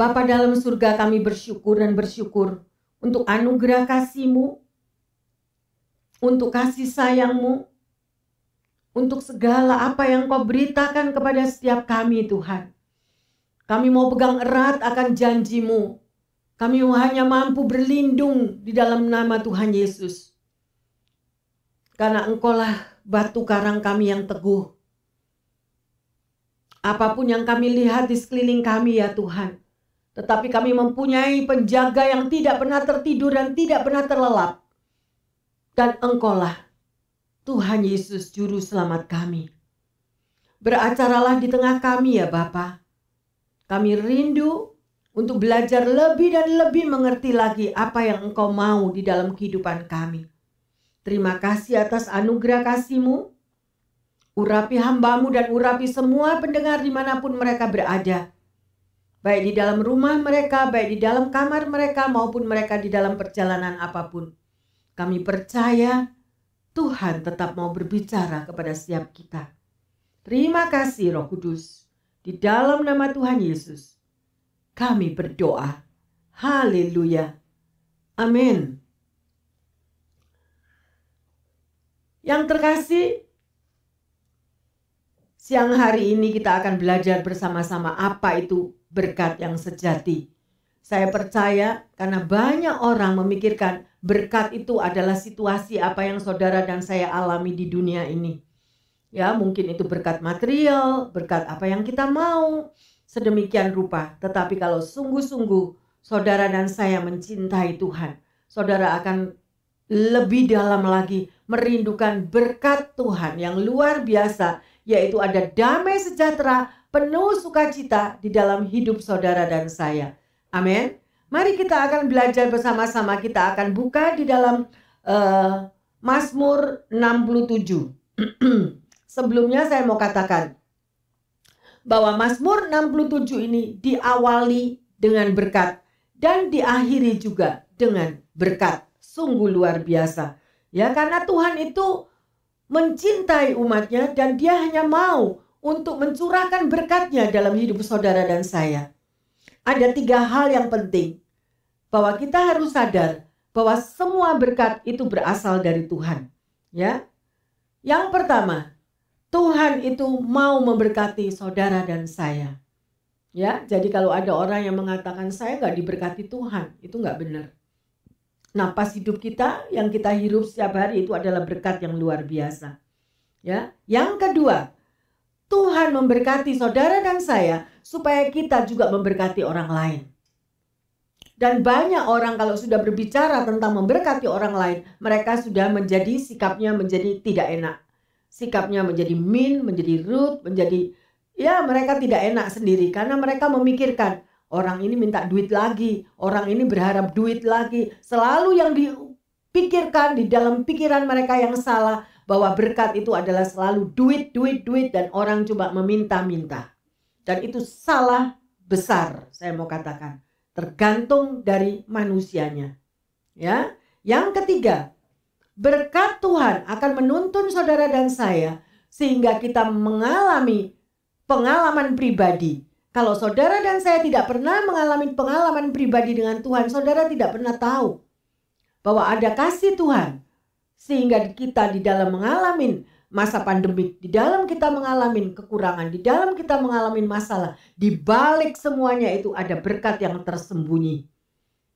Bapa dalam surga, kami bersyukur dan bersyukur untuk anugerah kasih-Mu, untuk kasih sayang-Mu, untuk segala apa yang Kau beritakan kepada setiap kami Tuhan. Kami mau pegang erat akan janji-Mu. Kami hanya mampu berlindung di dalam nama Tuhan Yesus. Karena Engkaulah batu karang kami yang teguh. Apapun yang kami lihat di sekeliling kami ya Tuhan. Tetapi kami mempunyai penjaga yang tidak pernah tertidur dan tidak pernah terlelap. Dan Engkaulah Tuhan Yesus Juru Selamat kami. Beracaralah di tengah kami ya Bapa. Kami rindu untuk belajar lebih dan lebih mengerti lagi apa yang Engkau mau di dalam kehidupan kami. Terima kasih atas anugerah kasih-Mu. Urapi hamba-Mu dan urapi semua pendengar dimanapun mereka berada. Baik di dalam rumah mereka, baik di dalam kamar mereka, maupun mereka di dalam perjalanan apapun. Kami percaya Tuhan tetap mau berbicara kepada setiap kita. Terima kasih Roh Kudus. Di dalam nama Tuhan Yesus, kami berdoa. Haleluya. Amin. Yang terkasih, siang hari ini kita akan belajar bersama-sama apa itu berkat yang sejati. Saya percaya karena banyak orang memikirkan berkat itu adalah situasi apa yang saudara dan saya alami di dunia ini. Ya, mungkin itu berkat material, berkat apa yang kita mau, sedemikian rupa. Tetapi kalau sungguh-sungguh saudara dan saya mencintai Tuhan, saudara akan lebih dalam lagi merindukan berkat Tuhan yang luar biasa, yaitu ada damai sejahtera, penuh sukacita di dalam hidup saudara dan saya. Amin. Mari kita akan belajar bersama-sama. Kita akan buka di dalam Mazmur 67. Sebelumnya saya mau katakan bahwa Mazmur 67 ini diawali dengan berkat dan diakhiri juga dengan berkat. Sungguh luar biasa. Ya, karena Tuhan itu mencintai umatnya dan Dia hanya mau untuk mencurahkan berkatnya dalam hidup saudara dan saya. Ada 3 hal yang penting bahwa kita harus sadar bahwa semua berkat itu berasal dari Tuhan. Ya, yang pertama, Tuhan itu mau memberkati saudara dan saya. Ya, jadi kalau ada orang yang mengatakan saya nggak diberkati Tuhan, itu nggak benar. Napas hidup kita yang kita hirup setiap hari itu adalah berkat yang luar biasa. Ya, yang kedua, Tuhan memberkati saudara dan saya supaya kita juga memberkati orang lain. Dan banyak orang kalau sudah berbicara tentang memberkati orang lain, mereka sudah menjadi sikapnya menjadi tidak enak. Sikapnya menjadi mean, menjadi rude, menjadi ya mereka tidak enak sendiri karena mereka memikirkan orang ini minta duit lagi, orang ini berharap duit lagi. Selalu yang dipikirkan di dalam pikiran mereka yang salah bahwa berkat itu adalah selalu duit, duit, duit dan orang coba meminta-minta. Dan itu salah besar, saya mau katakan. Tergantung dari manusianya. Ya. Yang ketiga, berkat Tuhan akan menuntun saudara dan saya sehingga kita mengalami pengalaman pribadi. Kalau saudara dan saya tidak pernah mengalami pengalaman pribadi dengan Tuhan, saudara tidak pernah tahu bahwa ada kasih Tuhan. Sehingga kita di dalam mengalami masa pandemik, di dalam kita mengalami kekurangan, di dalam kita mengalami masalah, di balik semuanya itu ada berkat yang tersembunyi.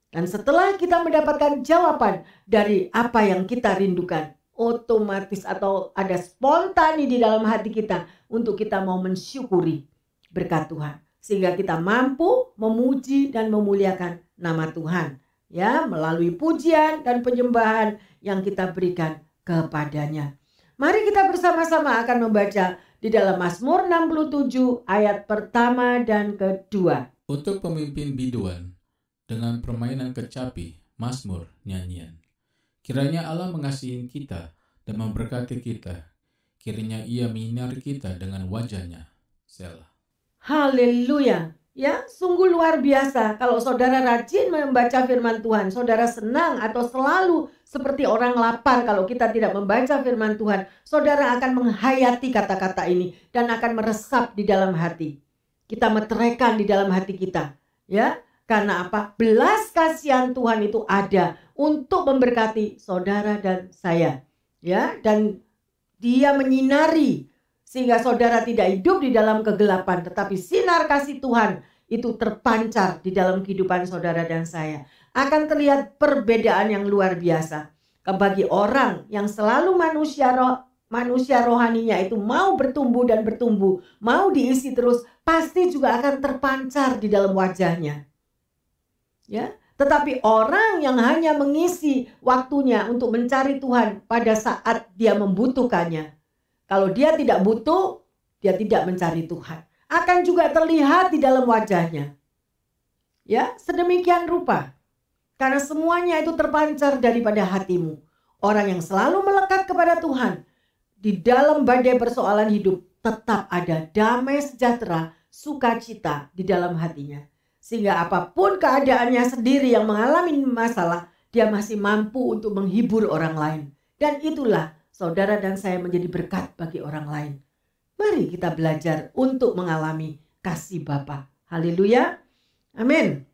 Dan setelah kita mendapatkan jawaban dari apa yang kita rindukan, otomatis atau ada spontani di dalam hati kita untuk kita mau mensyukuri berkat Tuhan. Sehingga kita mampu memuji dan memuliakan nama Tuhan. Ya, melalui pujian dan penyembahan yang kita berikan kepadanya. Mari kita bersama-sama akan membaca di dalam Mazmur 67 ayat pertama dan kedua. Untuk pemimpin biduan, dengan permainan kecapi, Mazmur nyanyian. Kiranya Allah mengasihi kita dan memberkati kita. Kiranya Ia menyinari kita dengan wajah-Nya. Selah. Haleluya. Ya, sungguh luar biasa. Kalau saudara rajin membaca firman Tuhan, saudara senang atau selalu seperti orang lapar kalau kita tidak membaca firman Tuhan, saudara akan menghayati kata-kata ini dan akan meresap di dalam hati. Kita meteraikan di dalam hati kita. Ya, karena apa? Belas kasihan Tuhan itu ada untuk memberkati saudara dan saya. Ya, dan Dia menyinari sehingga saudara tidak hidup di dalam kegelapan, tetapi sinar kasih Tuhan itu terpancar di dalam kehidupan saudara dan saya. Akan terlihat perbedaan yang luar biasa. Bagi orang yang selalu manusia rohaninya itu mau bertumbuh dan bertumbuh, mau diisi terus, pasti juga akan terpancar di dalam wajahnya. Ya, tetapi orang yang hanya mengisi waktunya untuk mencari Tuhan pada saat dia membutuhkannya, kalau dia tidak butuh, dia tidak mencari Tuhan, akan juga terlihat di dalam wajahnya. Ya, sedemikian rupa. Karena semuanya itu terpancar daripada hatimu. Orang yang selalu melekat kepada Tuhan, di dalam badai persoalan hidup tetap ada damai sejahtera, sukacita di dalam hatinya. Sehingga apapun keadaannya sendiri yang mengalami masalah, dia masih mampu untuk menghibur orang lain. Dan itulah saudara dan saya menjadi berkat bagi orang lain. Mari kita belajar untuk mengalami kasih Bapa. Haleluya. Amin.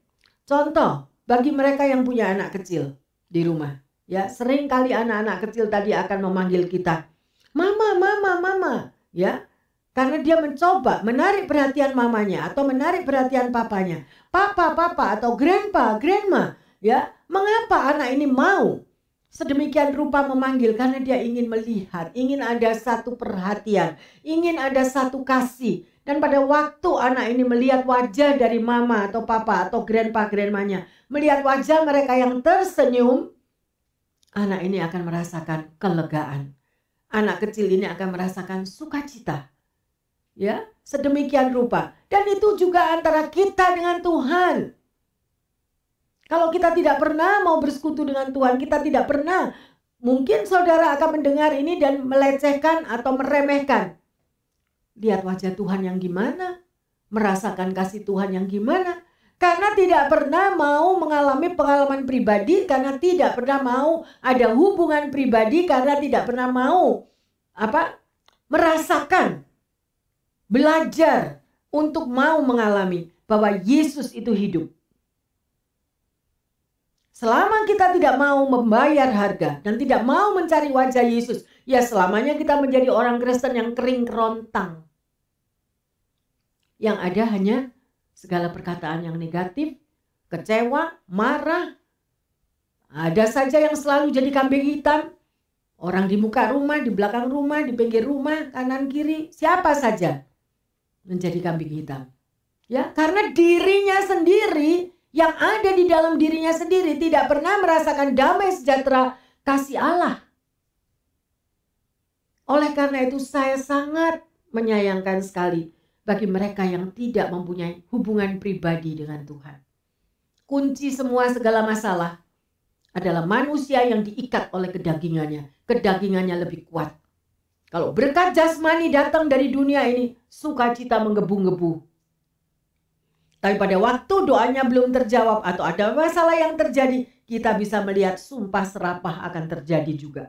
Contoh bagi mereka yang punya anak kecil di rumah. Ya, sering kali anak-anak kecil tadi akan memanggil kita, "Mama, mama, mama." Ya, karena dia mencoba menarik perhatian mamanya atau menarik perhatian papanya. Papa, papa atau grandpa, grandma. Ya, mengapa anak ini mau sedemikian rupa memanggil? Karena dia ingin melihat, ingin ada satu perhatian, ingin ada satu kasih. Dan pada waktu anak ini melihat wajah dari mama atau papa atau grandpa, grandmanya, melihat wajah mereka yang tersenyum, anak ini akan merasakan kelegaan. Anak kecil ini akan merasakan sukacita. Ya, sedemikian rupa. Dan itu juga antara kita dengan Tuhan. Kalau kita tidak pernah mau bersekutu dengan Tuhan, kita tidak pernah, mungkin saudara akan mendengar ini dan melecehkan atau meremehkan. Lihat wajah Tuhan yang gimana, merasakan kasih Tuhan yang gimana. Karena tidak pernah mau mengalami pengalaman pribadi, karena tidak pernah mau ada hubungan pribadi, karena tidak pernah mau merasakan, belajar untuk mau mengalami bahwa Yesus itu hidup. Selama kita tidak mau membayar harga dan tidak mau mencari wajah Yesus, ya selamanya kita menjadi orang Kristen yang kering kerontang. Yang ada hanya segala perkataan yang negatif, kecewa, marah. Ada saja yang selalu jadi kambing hitam. Orang di muka rumah, di belakang rumah, di pinggir rumah, kanan kiri, siapa saja menjadi kambing hitam. Ya, karena dirinya sendiri, yang ada di dalam dirinya sendiri tidak pernah merasakan damai sejahtera kasih Allah. Oleh karena itu saya sangat menyayangkan sekali bagi mereka yang tidak mempunyai hubungan pribadi dengan Tuhan. Kunci semua segala masalah adalah manusia yang diikat oleh kedagingannya. Kedagingannya lebih kuat. Kalau berkat jasmani datang dari dunia ini, sukacita menggebu-gebu. Tapi pada waktu doanya belum terjawab atau ada masalah yang terjadi, kita bisa melihat sumpah serapah akan terjadi juga.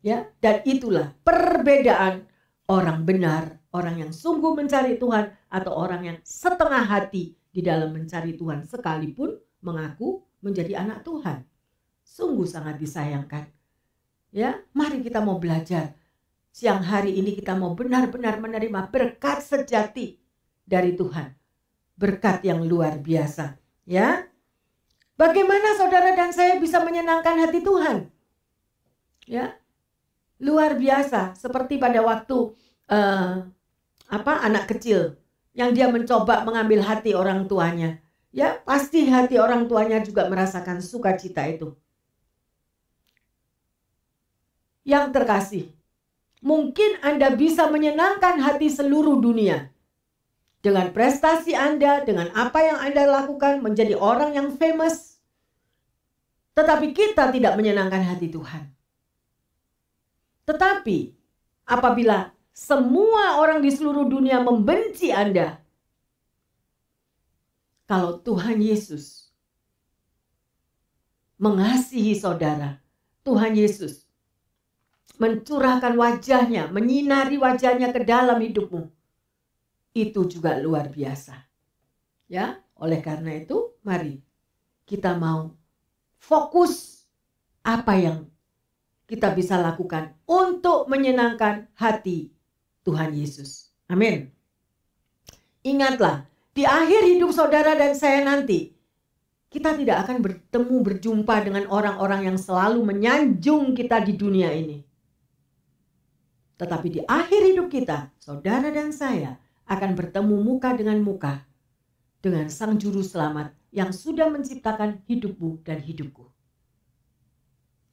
Ya, dan itulah perbedaan orang benar, orang yang sungguh mencari Tuhan atau orang yang setengah hati di dalam mencari Tuhan sekalipun mengaku menjadi anak Tuhan. Sungguh sangat disayangkan. Ya, mari kita mau belajar. Siang hari ini kita mau benar-benar menerima berkat sejati dari Tuhan. Berkat yang luar biasa, ya. Bagaimana saudara dan saya bisa menyenangkan hati Tuhan? Ya. Luar biasa, seperti pada waktu anak kecil yang dia mencoba mengambil hati orang tuanya. Ya, pasti hati orang tuanya juga merasakan sukacita itu. Yang terkasih, mungkin Anda bisa menyenangkan hati seluruh dunia. Dengan prestasi Anda, dengan apa yang Anda lakukan, menjadi orang yang famous. Tetapi kita tidak menyenangkan hati Tuhan. Tetapi apabila semua orang di seluruh dunia membenci Anda, kalau Tuhan Yesus mengasihi saudara, Tuhan Yesus mencurahkan wajahnya, menyinari wajahnya ke dalam hidupmu, itu juga luar biasa. Ya, Oleh karena itu, mari kita mau fokus apa yang kita bisa lakukan untuk menyenangkan hati Tuhan Yesus. Amin. Ingatlah, di akhir hidup saudara dan saya nanti, kita tidak akan berjumpa dengan orang-orang yang selalu menyanjung kita di dunia ini. Tetapi di akhir hidup kita, saudara dan saya akan bertemu muka dengan muka dengan Sang Juru Selamat yang sudah menciptakan hidupmu dan hidupku.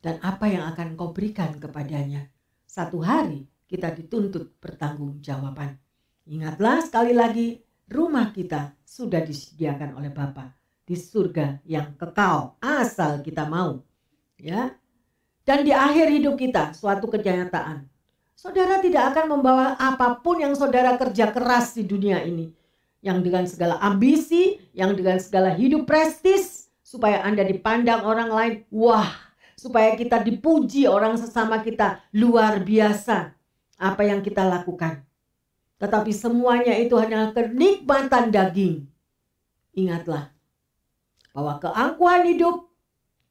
Dan apa yang akan kau berikan kepadanya? Satu hari kita dituntut pertanggungjawaban. Ingatlah sekali lagi, rumah kita sudah disediakan oleh Bapa di surga yang kekal, asal kita mau. Ya. Dan di akhir hidup kita, suatu kenyataan. Saudara tidak akan membawa apapun yang saudara kerja keras di dunia ini. Yang dengan segala ambisi, yang dengan segala hidup prestis, supaya Anda dipandang orang lain, wah, supaya kita dipuji orang sesama kita, luar biasa apa yang kita lakukan. Tetapi semuanya itu hanya kenikmatan daging. Ingatlah bahwa keangkuhan hidup,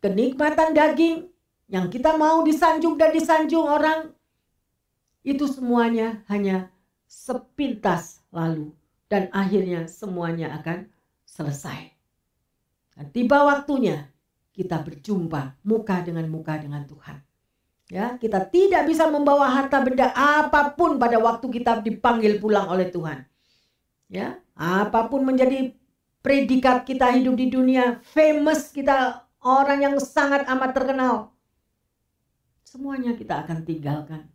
kenikmatan daging yang kita mau disanjung dan disanjung orang, itu semuanya hanya sepintas lalu. Dan akhirnya semuanya akan selesai. Dan tiba waktunya kita berjumpa muka dengan Tuhan. Ya, kita tidak bisa membawa harta benda apapun pada waktu kita dipanggil pulang oleh Tuhan. Ya, apapun menjadi predikat kita hidup di dunia, famous kita, orang yang sangat amat terkenal, semuanya kita akan tinggalkan.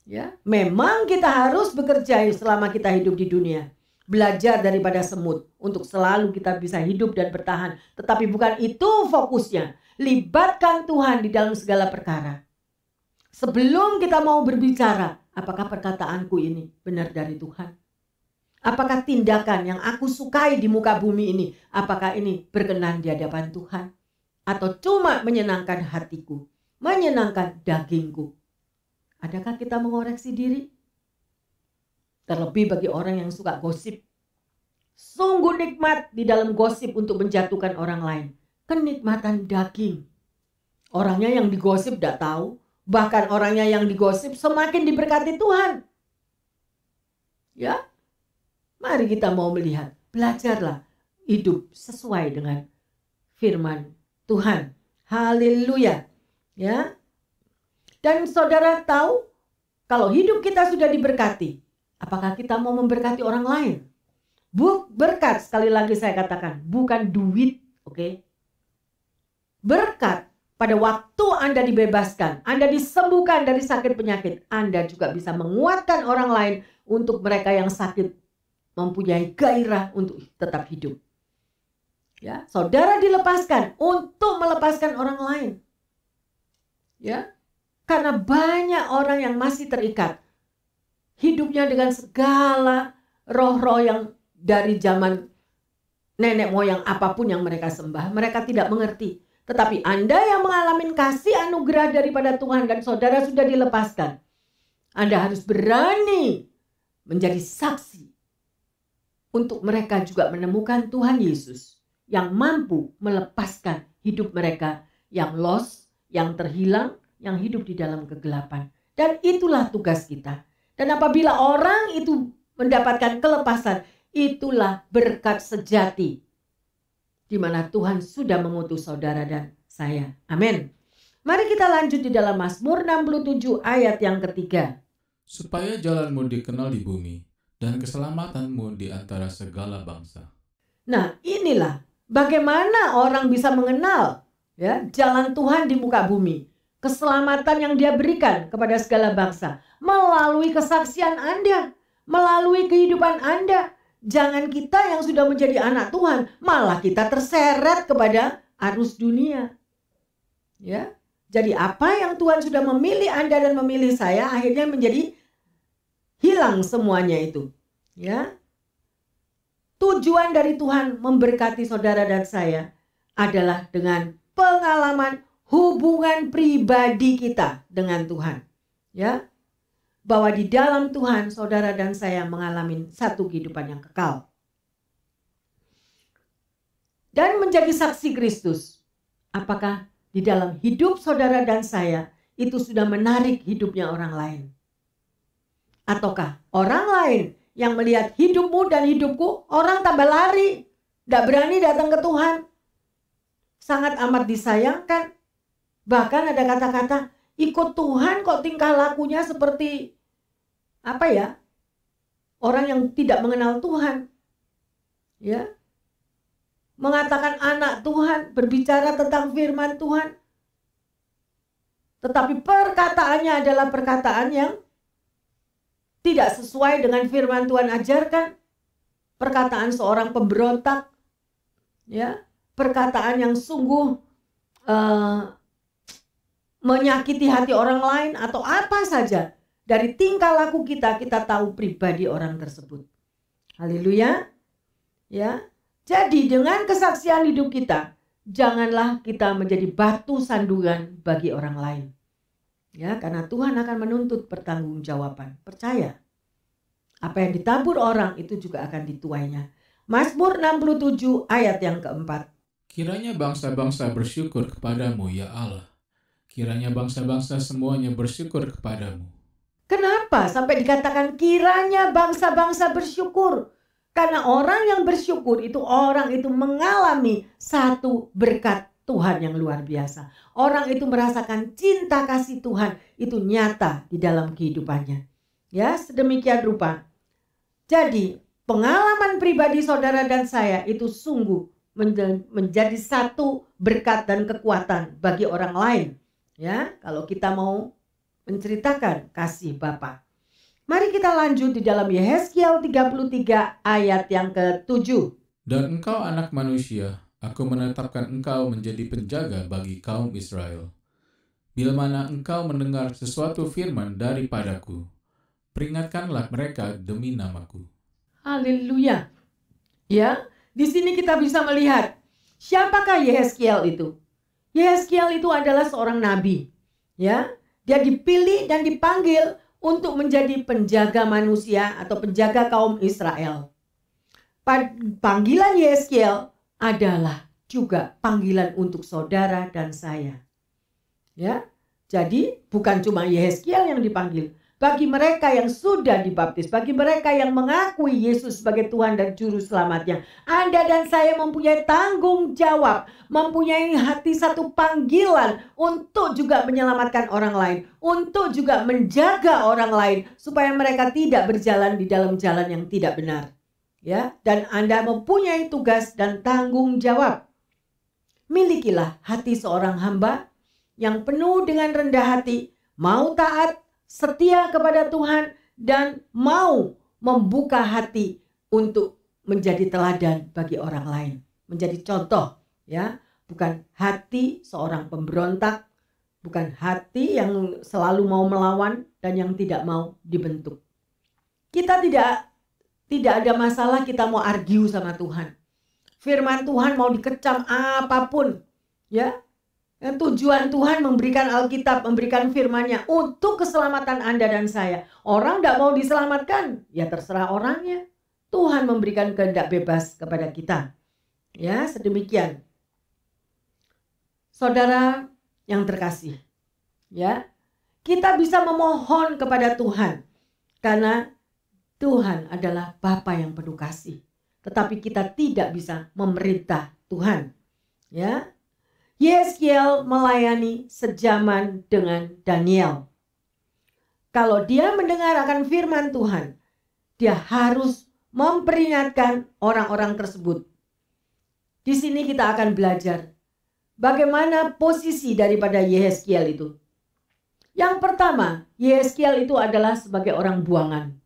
Ya, memang kita harus bekerja selama kita hidup di dunia. Belajar daripada semut untuk selalu kita bisa hidup dan bertahan. Tetapi bukan itu fokusnya. Libatkan Tuhan di dalam segala perkara. Sebelum kita mau berbicara, apakah perkataanku ini benar dari Tuhan? Apakah tindakan yang aku sukai di muka bumi ini, apakah ini berkenan di hadapan Tuhan? Atau cuma menyenangkan hatiku, menyenangkan dagingku? Adakah kita mengoreksi diri? Terlebih bagi orang yang suka gosip. Sungguh nikmat di dalam gosip untuk menjatuhkan orang lain. Kenikmatan daging. Orangnya yang digosip tidak tahu. Bahkan orangnya yang digosip semakin diberkati Tuhan. Ya, mari kita mau melihat. Belajarlah hidup sesuai dengan firman Tuhan. Haleluya. Ya. Dan saudara tahu, kalau hidup kita sudah diberkati, apakah kita mau memberkati orang lain? Berkat, sekali lagi saya katakan, bukan duit, oke? Berkat pada waktu Anda dibebaskan, Anda disembuhkan dari sakit penyakit, Anda juga bisa menguatkan orang lain untuk mereka yang sakit mempunyai gairah untuk tetap hidup. Ya, saudara dilepaskan untuk melepaskan orang lain. Ya. Karena banyak orang yang masih terikat hidupnya dengan segala roh-roh yang dari zaman nenek moyang apapun yang mereka sembah. Mereka tidak mengerti. Tetapi Anda yang mengalami kasih anugerah daripada Tuhan dan saudara sudah dilepaskan. Anda harus berani menjadi saksi untuk mereka juga menemukan Tuhan Yesus yang mampu melepaskan hidup mereka yang lost, yang terhilang, yang hidup di dalam kegelapan. Dan itulah tugas kita. Dan apabila orang itu mendapatkan kelepasan, itulah berkat sejati di mana Tuhan sudah mengutus saudara dan saya. Amin. Mari kita lanjut di dalam Mazmur 67 ayat yang ketiga. Supaya jalanmu dikenal di bumi dan keselamatanmu di antara segala bangsa. Nah, inilah bagaimana orang bisa mengenal ya jalan Tuhan di muka bumi. Keselamatan yang Dia berikan kepada segala bangsa melalui kesaksian Anda, melalui kehidupan Anda. Jangan kita yang sudah menjadi anak Tuhan malah kita terseret kepada arus dunia. Ya. Jadi apa yang Tuhan sudah memilih Anda dan memilih saya akhirnya menjadi hilang semuanya itu. Ya. Tujuan dari Tuhan memberkati saudara dan saya adalah dengan pengalaman hubungan pribadi kita dengan Tuhan. Ya. Bahwa di dalam Tuhan saudara dan saya mengalami satu kehidupan yang kekal. dan menjadi saksi Kristus. Apakah di dalam hidup saudara dan saya itu sudah menarik hidupnya orang lain? Ataukah orang lain yang melihat hidupmu dan hidupku, orang tambah lari, tidak berani datang ke Tuhan? Sangat amat disayangkan. Bahkan ada kata-kata, ikut Tuhan kok tingkah lakunya seperti orang yang tidak mengenal Tuhan. Ya, mengatakan anak Tuhan, berbicara tentang firman Tuhan, tetapi perkataannya adalah perkataan yang tidak sesuai dengan firman Tuhan ajarkan. Perkataan seorang pemberontak, ya, perkataan yang sungguh menyakiti hati orang lain, atau apa saja. Dari tingkah laku kita tahu pribadi orang tersebut. Haleluya. Ya, jadi dengan kesaksian hidup kita, janganlah kita menjadi batu sandungan bagi orang lain. Ya, karena Tuhan akan menuntut pertanggungjawaban. Percaya. Apa yang ditabur orang itu juga akan dituainya. Mazmur 67 ayat yang keempat. Kiranya bangsa-bangsa bersyukur kepadamu ya Allah. Kiranya bangsa-bangsa semuanya bersyukur kepadamu. Kenapa sampai dikatakan kiranya bangsa-bangsa bersyukur? Karena orang yang bersyukur itu orang itu mengalami satu berkat Tuhan yang luar biasa. Orang itu merasakan cinta kasih Tuhan itu nyata di dalam kehidupannya. Ya, sedemikian rupa. Jadi, pengalaman pribadi saudara dan saya itu sungguh menjadi satu berkat dan kekuatan bagi orang lain. Ya, kalau kita mau menceritakan kasih Bapa. Mari kita lanjut di dalam Yehezkiel 33 ayat yang ke-7. Dan engkau anak manusia, aku menetapkan engkau menjadi penjaga bagi kaum Israel. Bila mana engkau mendengar sesuatu firman daripadaku, peringatkanlah mereka demi namaku. Haleluya. Ya, di sini kita bisa melihat siapakah Yehezkiel itu. Yehezkiel itu adalah seorang nabi. Ya, dia dipilih dan dipanggil untuk menjadi penjaga manusia atau penjaga kaum Israel. Panggilan Yehezkiel adalah juga panggilan untuk saudara dan saya. Ya, jadi bukan cuma Yehezkiel yang dipanggil. Bagi mereka yang sudah dibaptis, bagi mereka yang mengakui Yesus sebagai Tuhan dan Juru Selamatnya, Anda dan saya mempunyai tanggung jawab, mempunyai hati satu panggilan untuk juga menyelamatkan orang lain, untuk juga menjaga orang lain supaya mereka tidak berjalan di dalam jalan yang tidak benar. Ya, dan Anda mempunyai tugas dan tanggung jawab. Milikilah hati seorang hamba yang penuh dengan rendah hati, mau taat, setia kepada Tuhan, dan mau membuka hati untuk menjadi teladan bagi orang lain, menjadi contoh, ya, bukan hati seorang pemberontak, bukan hati yang selalu mau melawan dan yang tidak mau dibentuk. Kita tidak ada masalah kita mau argue sama Tuhan. Firman Tuhan mau dikecam apapun, ya. Tujuan Tuhan memberikan Alkitab, memberikan firman-Nya untuk keselamatan Anda dan saya. Orang tidak mau diselamatkan, ya terserah orangnya. Tuhan memberikan kehendak bebas kepada kita. Ya, sedemikian. Saudara yang terkasih, ya, kita bisa memohon kepada Tuhan karena Tuhan adalah Bapa yang penuh kasih. Tetapi kita tidak bisa memerintah Tuhan. Ya. Yehezkiel melayani sejaman dengan Daniel. Kalau dia mendengar akan firman Tuhan, dia harus memperingatkan orang-orang tersebut. Di sini kita akan belajar bagaimana posisi daripada Yehezkiel itu. Yang pertama, Yehezkiel itu adalah sebagai orang buangan.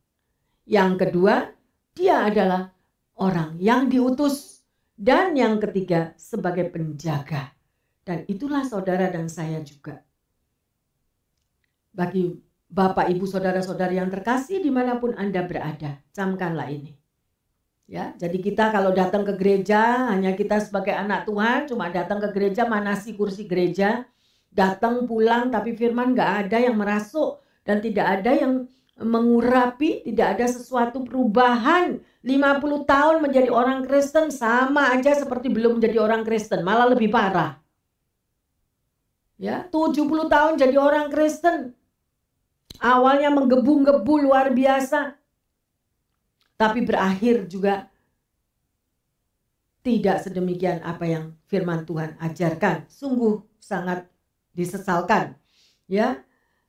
Yang kedua, dia adalah orang yang diutus. Dan yang ketiga, sebagai penjaga. Dan itulah saudara dan saya juga. Bagi Bapak, Ibu, Saudara-saudari yang terkasih dimanapun Anda berada, camkanlah ini. Ya, jadi kita kalau datang ke gereja, hanya kita sebagai anak Tuhan, cuma datang ke gereja, manasi kursi gereja, datang pulang, tapi firman gak ada yang merasuk, dan tidak ada yang mengurapi, tidak ada sesuatu perubahan 50 tahun menjadi orang Kristen sama aja seperti belum menjadi orang Kristen, malah lebih parah. Ya, 70 tahun jadi orang Kristen. Awalnya menggebu-gebu luar biasa. Tapi berakhir juga tidak sedemikian apa yang firman Tuhan ajarkan. Sungguh sangat disesalkan. Ya.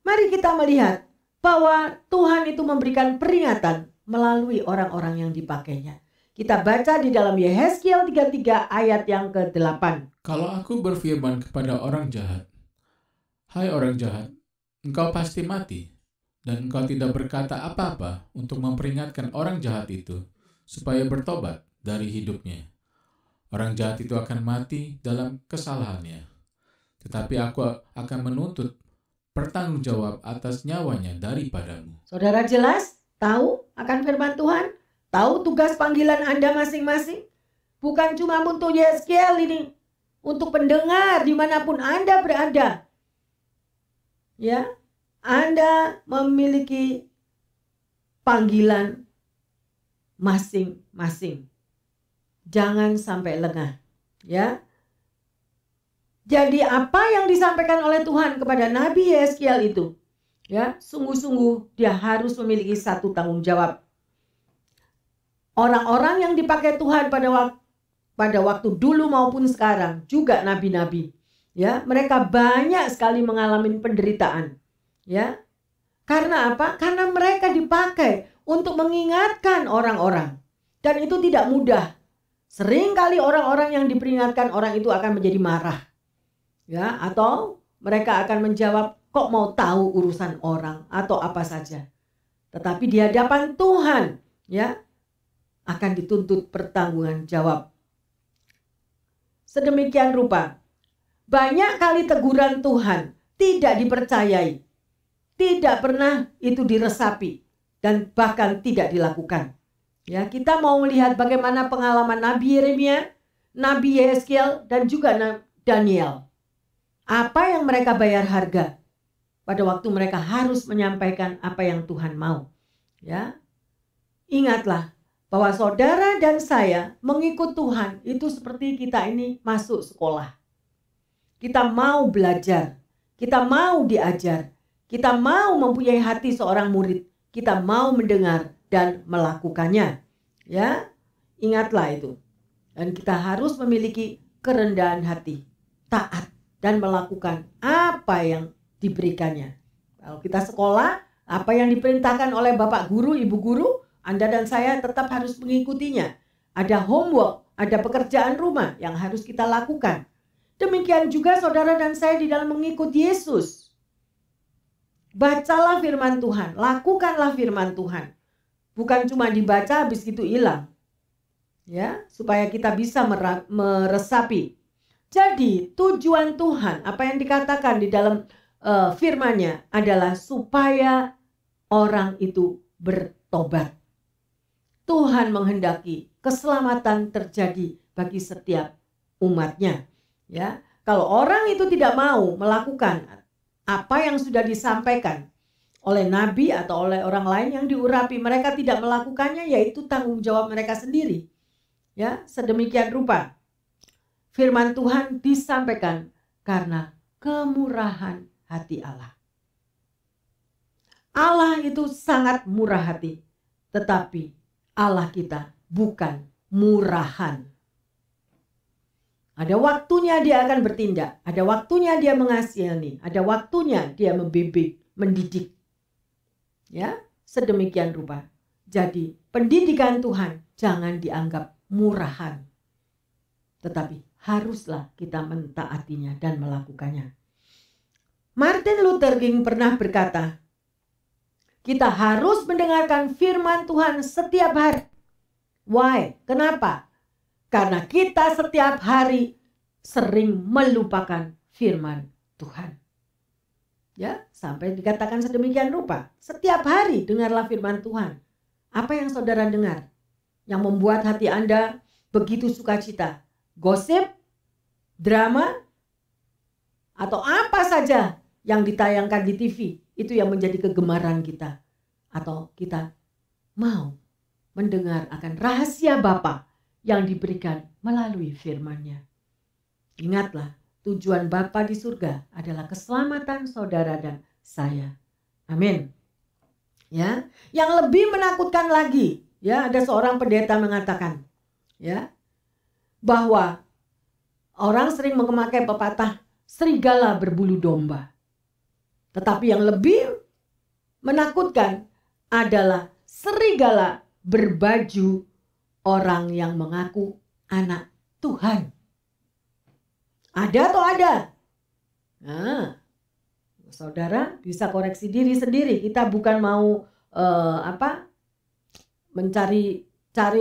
Mari kita melihat bahwa Tuhan itu memberikan peringatan melalui orang-orang yang dipakainya. Kita baca di dalam Yehezkiel 33 ayat yang ke-8. Kalau aku berfirman kepada orang jahat, hai orang jahat, engkau pasti mati, dan engkau tidak berkata apa-apa untuk memperingatkan orang jahat itu supaya bertobat dari hidupnya. Orang jahat itu akan mati dalam kesalahannya. Tetapi aku akan menuntut pertanggungjawab atas nyawanya daripadamu. Saudara jelas tahu akan firman Tuhan? Tahu tugas panggilan Anda masing-masing? Bukan cuma untuk Yehezkiel ini. Untuk pendengar dimanapun Anda berada. Ya, Anda memiliki panggilan masing-masing. Jangan sampai lengah, ya. Jadi apa yang disampaikan oleh Tuhan kepada Nabi Yehezkiel itu, ya, sungguh-sungguh dia harus memiliki satu tanggung jawab. Orang-orang yang dipakai Tuhan pada waktu dulu maupun sekarang, juga nabi-nabi, ya, mereka banyak sekali mengalami penderitaan, ya. Karena apa? Karena mereka dipakai untuk mengingatkan orang-orang, dan itu tidak mudah. Seringkali orang-orang yang diperingatkan orang itu akan menjadi marah. Ya, atau mereka akan menjawab, kok mau tahu urusan orang atau apa saja. Tetapi di hadapan Tuhan, ya, akan dituntut pertanggungan jawab. Sedemikian rupa, banyak kali teguran Tuhan tidak dipercayai. Tidak pernah itu diresapi dan bahkan tidak dilakukan. Ya, kita mau melihat bagaimana pengalaman Nabi Yeremia, Nabi Yehezkiel, dan juga Daniel. Apa yang mereka bayar harga pada waktu mereka harus menyampaikan apa yang Tuhan mau. Ya, ingatlah bahwa saudara dan saya mengikut Tuhan itu seperti kita ini masuk sekolah. Kita mau belajar, kita mau diajar, kita mau mempunyai hati seorang murid, kita mau mendengar dan melakukannya. Ya, ingatlah itu. Dan kita harus memiliki kerendahan hati, taat, dan melakukan apa yang diberikannya. Kalau kita sekolah, apa yang diperintahkan oleh Bapak Guru, Ibu Guru, Anda dan saya tetap harus mengikutinya. Ada homework, ada pekerjaan rumah yang harus kita lakukan. Demikian juga saudara dan saya di dalam mengikuti Yesus. Bacalah firman Tuhan, lakukanlah firman Tuhan. Bukan cuma dibaca habis itu hilang. Ya, supaya kita bisa meresapi. Jadi tujuan Tuhan, apa yang dikatakan di dalam firman-Nya adalah supaya orang itu bertobat. Tuhan menghendaki keselamatan terjadi bagi setiap umatnya. Ya, kalau orang itu tidak mau melakukan apa yang sudah disampaikan oleh nabi atau oleh orang lain yang diurapi, mereka tidak melakukannya, yaitu tanggung jawab mereka sendiri. Ya, sedemikian rupa firman Tuhan disampaikan karena kemurahan hati Allah. Allah itu sangat murah hati, tetapi Allah kita bukan murahan. Ada waktunya dia akan bertindak, ada waktunya dia mengasihani, ada waktunya dia membimbing, mendidik. Ya, sedemikian rupa. Jadi, pendidikan Tuhan jangan dianggap murahan. Tetapi haruslah kita mentaatinya dan melakukannya. Martin Luther King pernah berkata, kita harus mendengarkan firman Tuhan setiap hari. Why? Kenapa? Karena kita setiap hari sering melupakan firman Tuhan. Ya, sampai dikatakan sedemikian rupa. Setiap hari dengarlah firman Tuhan. Apa yang saudara dengar yang membuat hati Anda begitu sukacita? Gosip, drama, atau apa saja yang ditayangkan di TV, itu yang menjadi kegemaran kita. Atau kita mau mendengar akan rahasia Bapa yang diberikan melalui firman-Nya. Ingatlah, tujuan Bapa di surga adalah keselamatan saudara dan saya. Amin. Ya, yang lebih menakutkan lagi, ya, ada seorang pendeta mengatakan, ya, bahwa orang sering memakai pepatah serigala berbulu domba. Tetapi yang lebih menakutkan adalah serigala berbaju orang yang mengaku anak Tuhan. Ada atau ada? Nah, saudara bisa koreksi diri sendiri. Kita bukan mau mencari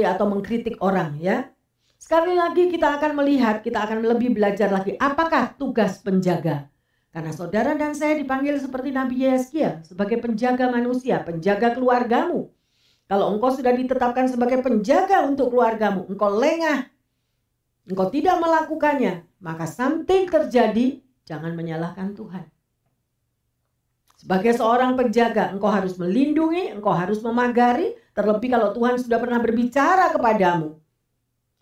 atau mengkritik orang, ya. Sekali lagi kita akan melihat, kita akan lebih belajar lagi apakah tugas penjaga. Karena saudara dan saya dipanggil seperti Nabi Yehezkiel sebagai penjaga manusia, penjaga keluargamu. Kalau engkau sudah ditetapkan sebagai penjaga untuk keluargamu, engkau lengah, engkau tidak melakukannya, maka something terjadi, jangan menyalahkan Tuhan. Sebagai seorang penjaga, engkau harus melindungi, engkau harus memagari, terlebih kalau Tuhan sudah pernah berbicara kepadamu.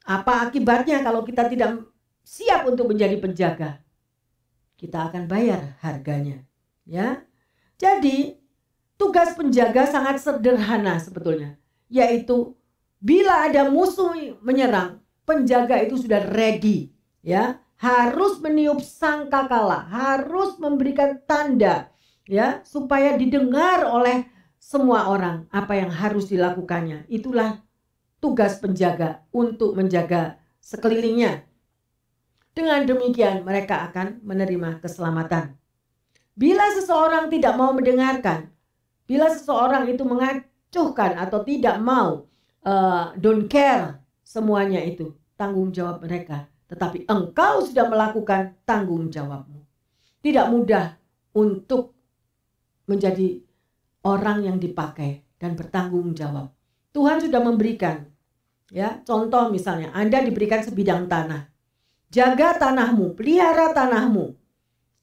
Apa akibatnya kalau kita tidak siap untuk menjadi penjaga? Kita akan bayar harganya, ya. Jadi, tugas penjaga sangat sederhana sebetulnya, yaitu bila ada musuh menyerang, penjaga itu sudah ready, ya. Harus meniup sangkakala, harus memberikan tanda, ya, supaya didengar oleh semua orang apa yang harus dilakukannya. Itulah tugas penjaga untuk menjaga sekelilingnya. Dengan demikian mereka akan menerima keselamatan. Bila seseorang tidak mau mendengarkan, bila seseorang itu mengacuhkan atau tidak mau, don't care, semuanya itu tanggung jawab mereka. Tetapi engkau sudah melakukan tanggung jawabmu. Tidak mudah untuk menjadi orang yang dipakai dan bertanggung jawab. Tuhan sudah memberikan, ya, contoh misalnya Anda diberikan sebidang tanah. Jaga tanahmu, pelihara tanahmu.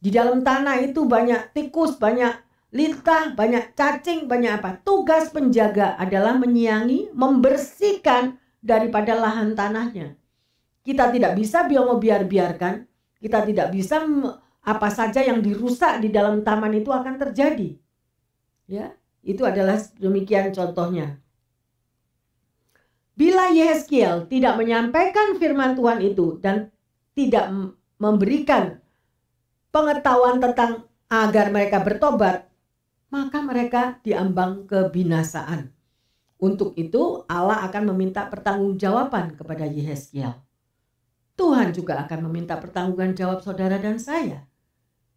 Di dalam tanah itu banyak tikus, banyak lintah, banyak cacing, banyak apa. Tugas penjaga adalah menyiangi, membersihkan daripada lahan tanahnya. Kita tidak bisa biarkan, kita tidak bisa apa saja yang dirusak di dalam taman itu akan terjadi. Ya, itu adalah demikian contohnya. Bila Yehezkiel tidak menyampaikan firman Tuhan itu dan tidak memberikan pengetahuan tentang agar mereka bertobat, maka mereka diambang kebinasaan. Untuk itu Allah akan meminta pertanggungjawaban kepada Yehezkiel. Tuhan juga akan meminta pertanggungjawab saudara dan saya.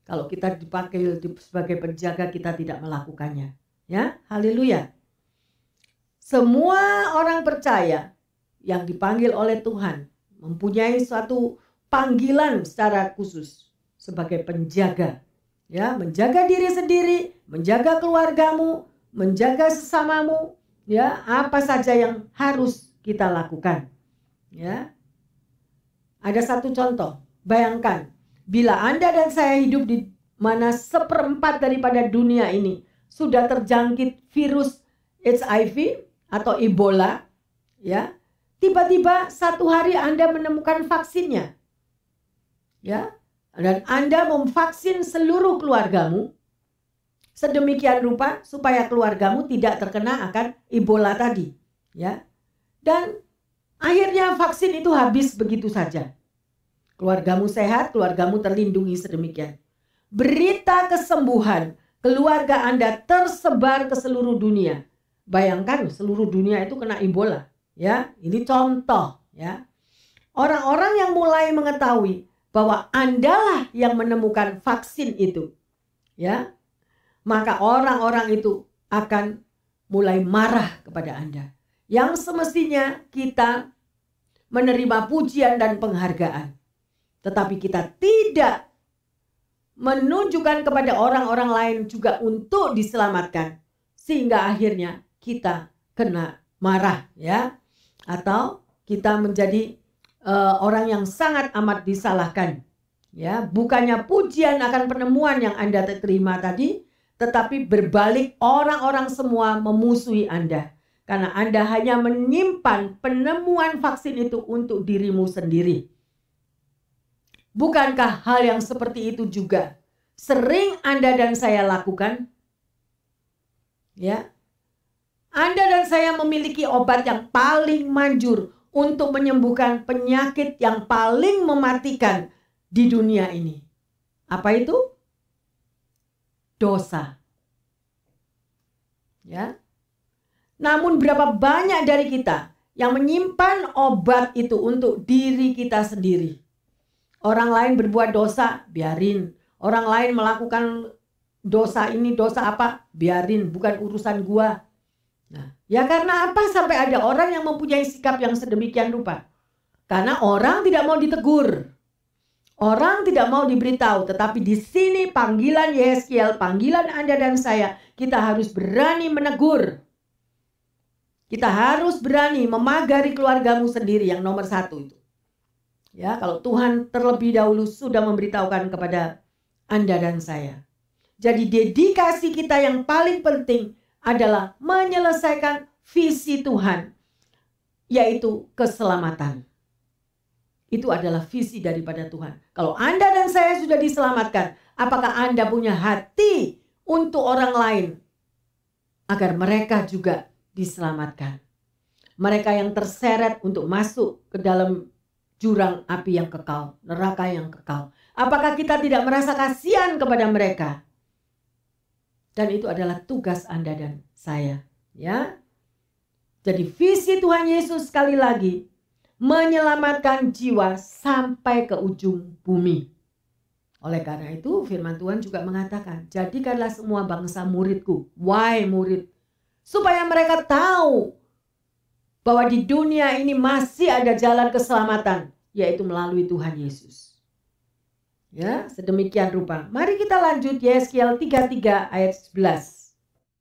Kalau kita dipanggil sebagai penjaga kita tidak melakukannya. Ya, haleluya. Semua orang percaya yang dipanggil oleh Tuhan mempunyai suatu panggilan secara khusus sebagai penjaga, ya, menjaga diri sendiri, menjaga keluargamu, menjaga sesamamu, ya, apa saja yang harus kita lakukan, ya. Ada satu contoh, bayangkan bila Anda dan saya hidup di mana 1/4 daripada dunia ini sudah terjangkit virus HIV atau Ebola, ya, tiba-tiba satu hari Anda menemukan vaksinnya. Ya, dan Anda memvaksin seluruh keluargamu sedemikian rupa supaya keluargamu tidak terkena akan Ebola tadi, ya. Dan akhirnya vaksin itu habis begitu saja. Keluargamu sehat, keluargamu terlindungi sedemikian. Berita kesembuhan keluarga Anda tersebar ke seluruh dunia. Bayangkan seluruh dunia itu kena Ebola, ya. Ini contoh, ya. Orang-orang yang mulai mengetahui bahwa Andalah yang menemukan vaksin itu, ya, maka orang-orang itu akan mulai marah kepada Anda. Yang semestinya kita menerima pujian dan penghargaan, tetapi kita tidak menunjukkan kepada orang-orang lain juga untuk diselamatkan, sehingga akhirnya kita kena marah, ya, atau kita menjadi orang yang sangat amat disalahkan, ya. Bukannya pujian akan penemuan yang Anda terima tadi, tetapi berbalik orang-orang semua memusuhi Anda. Karena Anda hanya menyimpan penemuan vaksin itu untuk dirimu sendiri. Bukankah hal yang seperti itu juga sering Anda dan saya lakukan? Ya. Anda dan saya memiliki obat yang paling manjur untuk menyembuhkan penyakit yang paling mematikan di dunia ini. Apa itu? Dosa. Ya. Namun berapa banyak dari kita yang menyimpan obat itu untuk diri kita sendiri. Orang lain berbuat dosa, biarin. Orang lain melakukan dosa ini, dosa apa, biarin, bukan urusan gua. Nah, ya karena apa sampai ada orang yang mempunyai sikap yang sedemikian rupa? Karena orang tidak mau ditegur. Orang tidak mau diberitahu, tetapi di sini panggilan Yeskiel, panggilan Anda dan saya, kita harus berani menegur. Kita harus berani memagari keluargamu sendiri yang nomor satu itu. Ya, kalau Tuhan terlebih dahulu sudah memberitahukan kepada Anda dan saya. Jadi dedikasi kita yang paling penting adalah menyelesaikan visi Tuhan, yaitu keselamatan. Itu adalah visi daripada Tuhan. Kalau Anda dan saya sudah diselamatkan, apakah Anda punya hati untuk orang lain agar mereka juga diselamatkan? Mereka yang terseret untuk masuk ke dalam jurang api yang kekal, neraka yang kekal. Apakah kita tidak merasa kasihan kepada mereka? Dan itu adalah tugas Anda dan saya, ya. Jadi visi Tuhan Yesus sekali lagi menyelamatkan jiwa sampai ke ujung bumi. Oleh karena itu firman Tuhan juga mengatakan, jadikanlah semua bangsa muridku. Why murid? Supaya mereka tahu bahwa di dunia ini masih ada jalan keselamatan, yaitu melalui Tuhan Yesus. Ya, sedemikian rupa. Mari kita lanjut Yeskiel 33 ayat 11.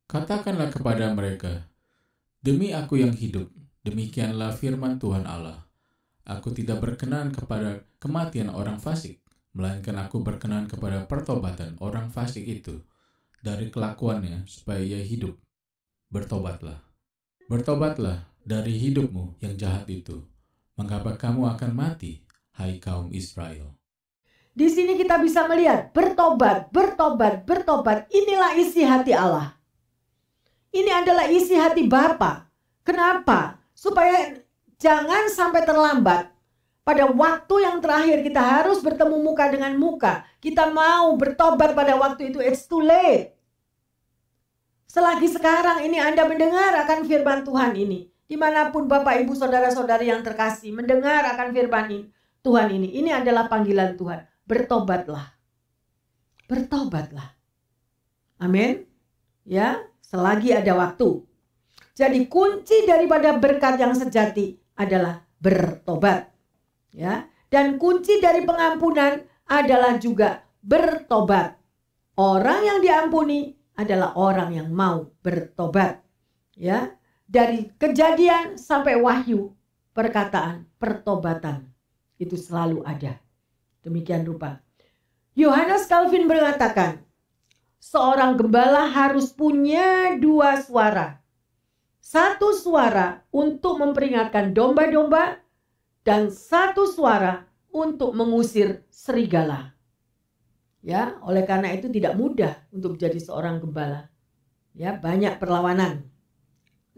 Katakanlah kepada mereka, demi aku yang hidup, demikianlah firman Tuhan Allah. Aku tidak berkenan kepada kematian orang fasik, melainkan aku berkenan kepada pertobatan orang fasik itu dari kelakuannya supaya ia hidup. Bertobatlah. Bertobatlah dari hidupmu yang jahat itu. Mengapa kamu akan mati, hai kaum Israel? Di sini kita bisa melihat bertobat, bertobat, bertobat. Inilah isi hati Allah. Ini adalah isi hati Bapa. Kenapa? Supaya jangan sampai terlambat. Pada waktu yang terakhir kita harus bertemu muka dengan muka. Kita mau bertobat pada waktu itu, it's too late. Selagi sekarang ini Anda mendengar akan firman Tuhan ini. Dimanapun Bapak, Ibu, Saudara-saudari yang terkasih mendengar akan firman Tuhan ini. Ini adalah panggilan Tuhan. Bertobatlah. Bertobatlah. Amin. Ya, selagi ada waktu. Jadi kunci daripada berkat yang sejati adalah bertobat. Ya, dan kunci dari pengampunan adalah juga bertobat. Orang yang diampuni adalah orang yang mau bertobat. Ya, dari Kejadian sampai Wahyu, perkataan pertobatan itu selalu ada. Demikian rupa. Yohanes Calvin mengatakan, seorang gembala harus punya dua suara. Satu suara untuk memperingatkan domba-domba dan satu suara untuk mengusir serigala. Ya, oleh karena itu tidak mudah untuk menjadi seorang gembala. Ya, banyak perlawanan.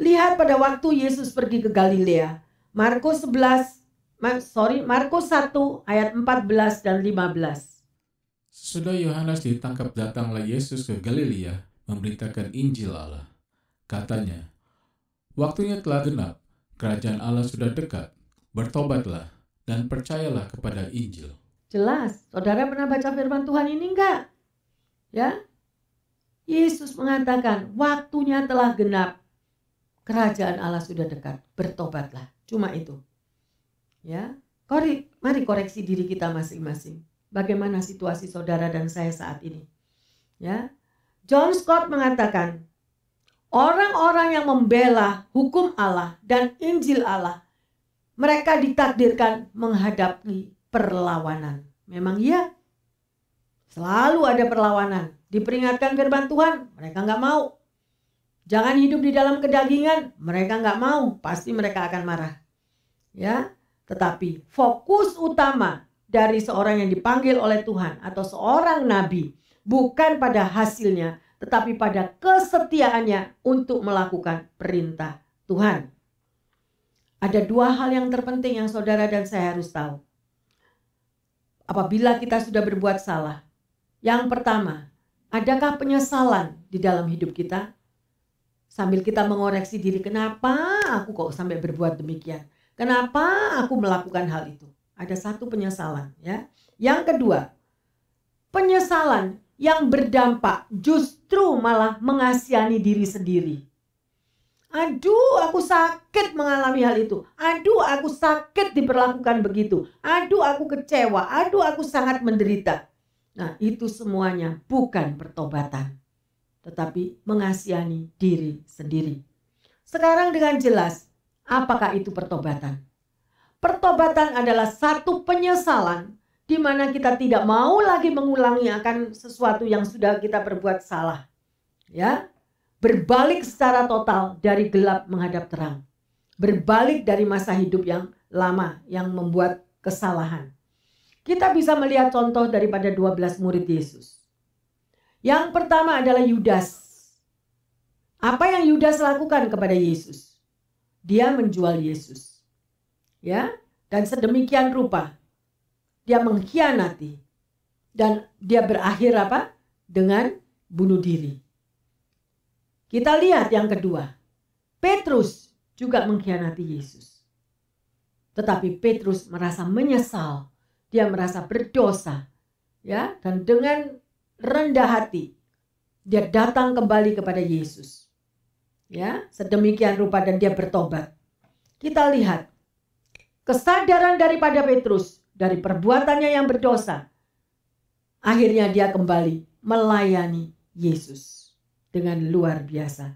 Lihat pada waktu Yesus pergi ke Galilea, Markus 1 ayat 14 dan 15. Sesudah Yohanes ditangkap, datanglah Yesus ke Galilea memberitakan Injil Allah. Katanya, waktunya telah genap, kerajaan Allah sudah dekat, bertobatlah dan percayalah kepada Injil. Jelas, saudara pernah baca firman Tuhan ini enggak? Ya, Yesus mengatakan waktunya telah genap, kerajaan Allah sudah dekat, bertobatlah. Cuma itu. Ya, mari koreksi diri kita masing-masing. Bagaimana situasi saudara dan saya saat ini? Ya, John Stott mengatakan, orang-orang yang membela hukum Allah dan Injil Allah, mereka ditakdirkan menghadapi perlawanan. Memang iya, selalu ada perlawanan. Diperingatkan firman Tuhan, mereka nggak mau. Jangan hidup di dalam kedagingan. Mereka nggak mau, pasti mereka akan marah. Ya, tetapi fokus utama dari seorang yang dipanggil oleh Tuhan atau seorang nabi bukan pada hasilnya, tetapi pada kesetiaannya untuk melakukan perintah Tuhan. Ada dua hal yang terpenting yang saudara dan saya harus tahu. Apabila kita sudah berbuat salah, yang pertama, adakah penyesalan di dalam hidup kita? Sambil kita mengoreksi diri, kenapa aku kok sampai berbuat demikian? Kenapa aku melakukan hal itu? Ada satu penyesalan, ya. Yang kedua, penyesalan yang berdampak justru malah mengasihani diri sendiri. Aduh, aku sakit mengalami hal itu. Aduh, aku sakit diperlakukan begitu. Aduh, aku kecewa. Aduh, aku sangat menderita. Nah, itu semuanya bukan pertobatan, tetapi mengasihani diri sendiri. Sekarang dengan jelas, apakah itu pertobatan? Pertobatan adalah satu penyesalan di mana kita tidak mau lagi mengulangi akan sesuatu yang sudah kita perbuat salah. Ya, berbalik secara total dari gelap menghadap terang. Berbalik dari masa hidup yang lama yang membuat kesalahan. Kita bisa melihat contoh daripada 12 murid Yesus. Yang pertama adalah Yudas. Apa yang Yudas lakukan kepada Yesus? Dia menjual Yesus. Ya, dan sedemikian rupa dia mengkhianati dan dia berakhir apa? Dengan bunuh diri. Kita lihat yang kedua. Petrus juga mengkhianati Yesus. Tetapi Petrus merasa menyesal, dia merasa berdosa, ya, dan dengan rendah hati dia datang kembali kepada Yesus. Ya, sedemikian rupa dan dia bertobat. Kita lihat kesadaran daripada Petrus dari perbuatannya yang berdosa. Akhirnya dia kembali melayani Yesus dengan luar biasa.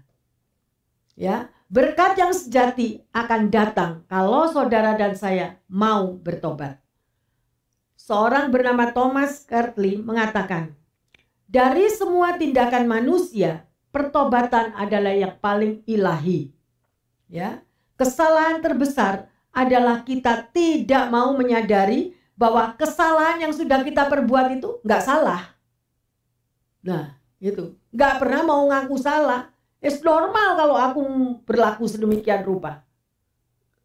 Ya, berkat yang sejati akan datang kalau saudara dan saya mau bertobat. Seorang bernama Thomas Cartley mengatakan, dari semua tindakan manusia, pertobatan adalah yang paling ilahi. Ya, kesalahan terbesar adalah kita tidak mau menyadari bahwa kesalahan yang sudah kita perbuat itu nggak salah. Nah, itu nggak pernah mau ngaku salah. It's normal kalau aku berlaku sedemikian rupa.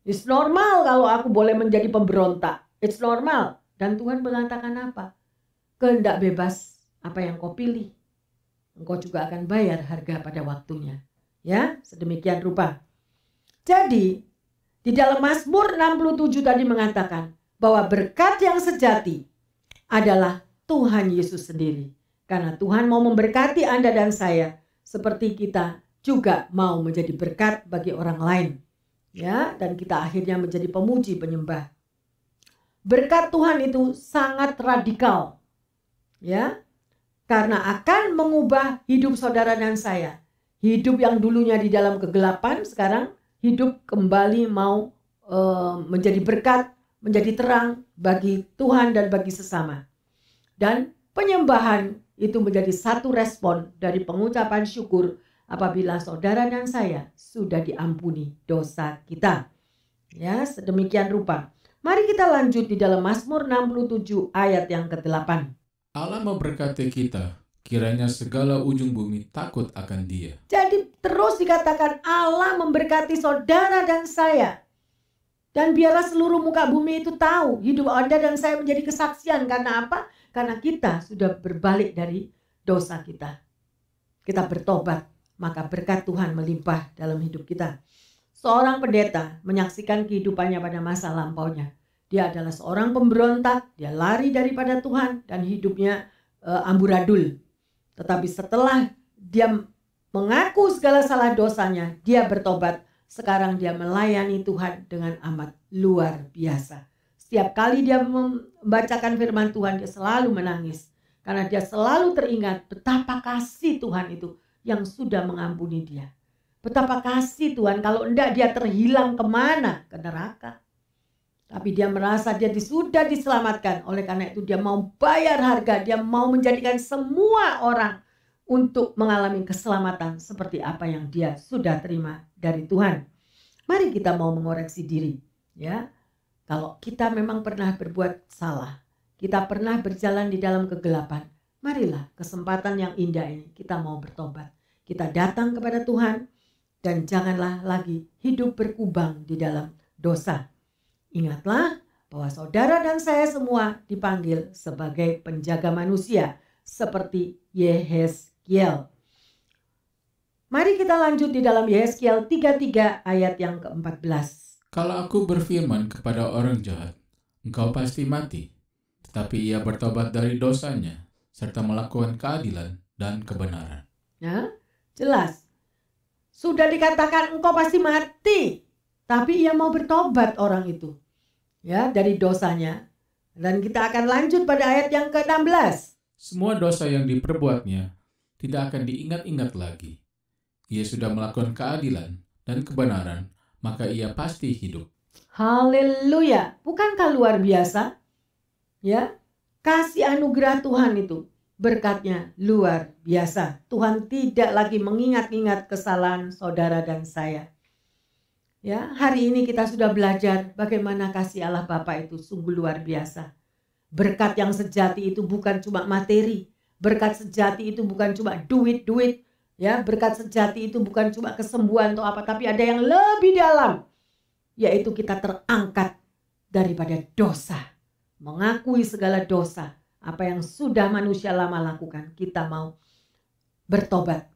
It's normal kalau aku boleh menjadi pemberontak. It's normal. Dan Tuhan mengatakan apa? Kehendak bebas apa yang kau pilih, engkau juga akan bayar harga pada waktunya. Ya, sedemikian rupa. Jadi di dalam Mazmur 67 tadi mengatakan bahwa berkat yang sejati adalah Tuhan Yesus sendiri. Karena Tuhan mau memberkati Anda dan saya seperti kita juga mau menjadi berkat bagi orang lain. Ya, dan kita akhirnya menjadi pemuji penyembah. Berkat Tuhan itu sangat radikal. Ya. Karena akan mengubah hidup saudara dan saya. Hidup yang dulunya di dalam kegelapan sekarang hidup kembali mau menjadi berkat, menjadi terang bagi Tuhan dan bagi sesama. Dan penyembahan itu menjadi satu respon dari pengucapan syukur apabila saudara dan saya sudah diampuni dosa kita. Ya, sedemikian rupa. Mari kita lanjut di dalam Mazmur 67 ayat yang ke-8. Allah memberkati kita, kiranya segala ujung bumi takut akan Dia. Jadi terus dikatakan Allah memberkati saudara dan saya. Dan biarlah seluruh muka bumi itu tahu hidup Anda dan saya menjadi kesaksian. Karena apa? Karena kita sudah berbalik dari dosa kita. Kita bertobat, maka berkat Tuhan melimpah dalam hidup kita. Seorang pendeta menyaksikan kehidupannya pada masa lampaunya. Dia adalah seorang pemberontak, dia lari daripada Tuhan dan hidupnya amburadul. Tetapi setelah dia mengaku segala salah dosanya, dia bertobat. Sekarang dia melayani Tuhan dengan amat luar biasa. Setiap kali dia membacakan firman Tuhan, dia selalu menangis. Karena dia selalu teringat betapa kasih Tuhan itu yang sudah mengampuni dia. Betapa kasih Tuhan, kalau enggak dia terhilang kemana? Ke neraka. Tapi dia merasa dia sudah diselamatkan. Oleh karena itu dia mau bayar harga, dia mau menjadikan semua orang untuk mengalami keselamatan seperti apa yang dia sudah terima dari Tuhan. Mari kita mau mengoreksi diri, ya. Kalau kita memang pernah berbuat salah, kita pernah berjalan di dalam kegelapan, marilah kesempatan yang indah ini kita mau bertobat. Kita datang kepada Tuhan dan janganlah lagi hidup berkubang di dalam dosa. Ingatlah bahwa saudara dan saya semua dipanggil sebagai penjaga manusia seperti Yehezkiel. Mari kita lanjut di dalam Yehezkiel 33 ayat yang ke-14. Kalau aku berfirman kepada orang jahat, engkau pasti mati, tetapi ia bertobat dari dosanya, serta melakukan keadilan dan kebenaran. Ya, jelas. Sudah dikatakan engkau pasti mati, tapi ia mau bertobat orang itu, ya, dari dosanya. Dan kita akan lanjut pada ayat yang ke-16. Semua dosa yang diperbuatnya tidak akan diingat-ingat lagi. Ia sudah melakukan keadilan dan kebenaran, maka ia pasti hidup. Haleluya. Bukankah luar biasa? Ya, kasih anugerah Tuhan itu, berkatnya luar biasa. Tuhan tidak lagi mengingat-ingat kesalahan saudara dan saya. Ya, hari ini kita sudah belajar bagaimana kasih Allah Bapa itu sungguh luar biasa. Berkat yang sejati itu bukan cuma materi. Berkat sejati itu bukan cuma duit-duit. Ya, berkat sejati itu bukan cuma kesembuhan atau apa, tapi ada yang lebih dalam, yaitu kita terangkat daripada dosa, mengakui segala dosa, apa yang sudah manusia lama lakukan, kita mau bertobat.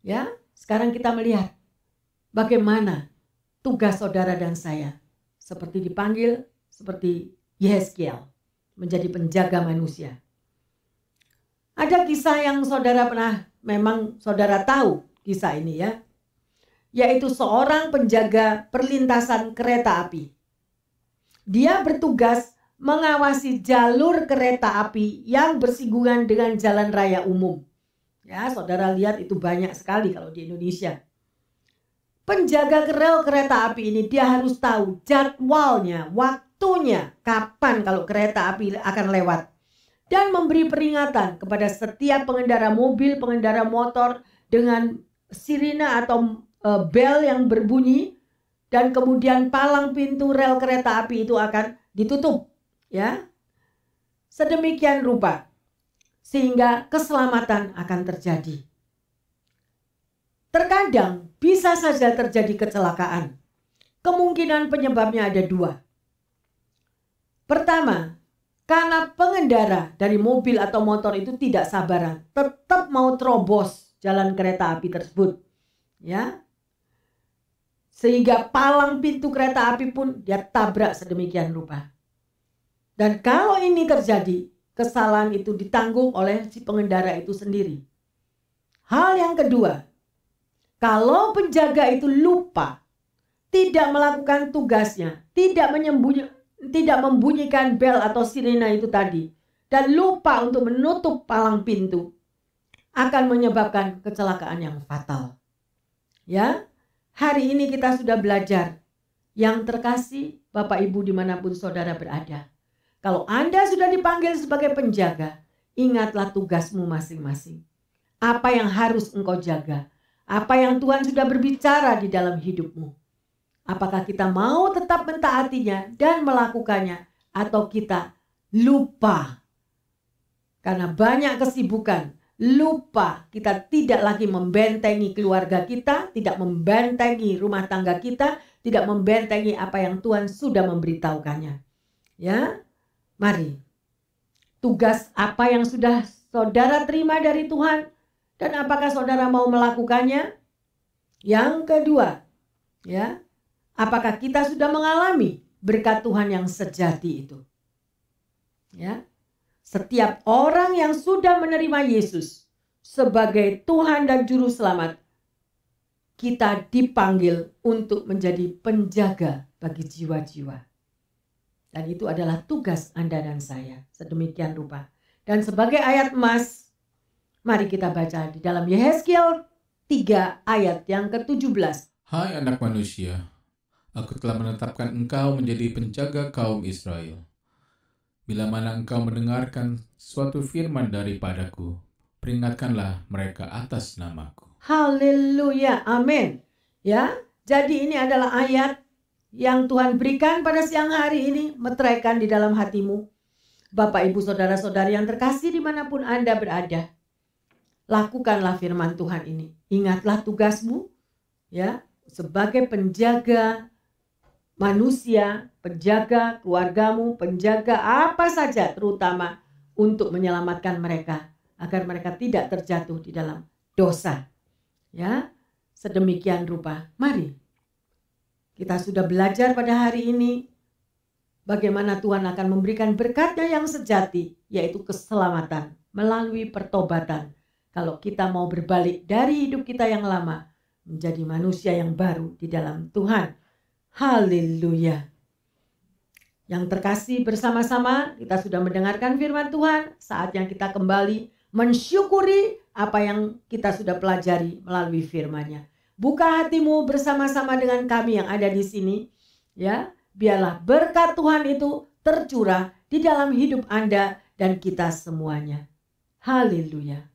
Ya, sekarang kita melihat bagaimana tugas saudara dan saya, seperti dipanggil seperti Yehezkiel, menjadi penjaga manusia. Ada kisah yang saudara pernah, memang saudara tahu kisah ini ya, yaitu seorang penjaga perlintasan kereta api. Dia bertugas mengawasi jalur kereta api yang bersinggungan dengan jalan raya umum. Ya, saudara lihat itu banyak sekali kalau di Indonesia. Penjaga rel kereta api ini dia harus tahu jadwalnya, waktunya, kapan kalau kereta api akan lewat. Dan memberi peringatan kepada setiap pengendara mobil, pengendara motor dengan sirine atau bel yang berbunyi, dan kemudian palang pintu rel kereta api itu akan ditutup, ya. Sedemikian rupa sehingga keselamatan akan terjadi. Terkadang bisa saja terjadi kecelakaan. Kemungkinan penyebabnya ada dua. Pertama, karena pengendara dari mobil atau motor itu tidak sabaran, tetap mau terobos jalan kereta api tersebut, ya. Sehingga palang pintu kereta api pun dia tabrak sedemikian rupa. Dan kalau ini terjadi, kesalahan itu ditanggung oleh si pengendara itu sendiri. Hal yang kedua, kalau penjaga itu lupa, tidak melakukan tugasnya, tidak membunyikan bel atau sirena itu tadi, dan lupa untuk menutup palang pintu, akan menyebabkan kecelakaan yang fatal. Ya, hari ini kita sudah belajar. Yang terkasih, Bapak Ibu dimanapun saudara berada, kalau Anda sudah dipanggil sebagai penjaga, ingatlah tugasmu masing-masing. Apa yang harus engkau jaga? Apa yang Tuhan sudah berbicara di dalam hidupmu? Apakah kita mau tetap mentaatinya dan melakukannya, atau kita lupa karena banyak kesibukan, lupa kita tidak lagi membentengi keluarga kita, tidak membentengi rumah tangga kita, tidak membentengi apa yang Tuhan sudah memberitahukannya. Ya, mari. Tugas apa yang sudah saudara terima dari Tuhan dan apakah saudara mau melakukannya? Yang kedua, ya. Apakah kita sudah mengalami berkat Tuhan yang sejati itu? Ya. Setiap orang yang sudah menerima Yesus sebagai Tuhan dan Juru Selamat, kita dipanggil untuk menjadi penjaga bagi jiwa-jiwa. Dan itu adalah tugas Anda dan saya, sedemikian rupa. Dan sebagai ayat emas, mari kita baca di dalam Yehezkiel 3 ayat yang ke-17. Hai anak manusia, Aku telah menetapkan engkau menjadi penjaga kaum Israel. Bila mana engkau mendengarkan suatu firman daripadaku, peringatkanlah mereka atas namaku. Haleluya, amin. Ya, jadi ini adalah ayat yang Tuhan berikan pada siang hari ini, meteraikan di dalam hatimu. Bapak, Ibu, Saudara-saudari yang terkasih dimanapun Anda berada, lakukanlah firman Tuhan ini. Ingatlah tugasmu, ya, sebagai penjaga manusia, penjaga keluargamu, penjaga apa saja, terutama untuk menyelamatkan mereka agar mereka tidak terjatuh di dalam dosa. Ya, sedemikian rupa. Mari kita sudah belajar pada hari ini bagaimana Tuhan akan memberikan berkat-Nya yang sejati, yaitu keselamatan melalui pertobatan. Kalau kita mau berbalik dari hidup kita yang lama menjadi manusia yang baru di dalam Tuhan. Haleluya. Yang terkasih, bersama-sama kita sudah mendengarkan firman Tuhan. Saatnya kita kembali mensyukuri apa yang kita sudah pelajari melalui firman-Nya. Buka hatimu bersama-sama dengan kami yang ada di sini, ya. Biarlah berkat Tuhan itu tercurah di dalam hidup Anda dan kita semuanya. Haleluya.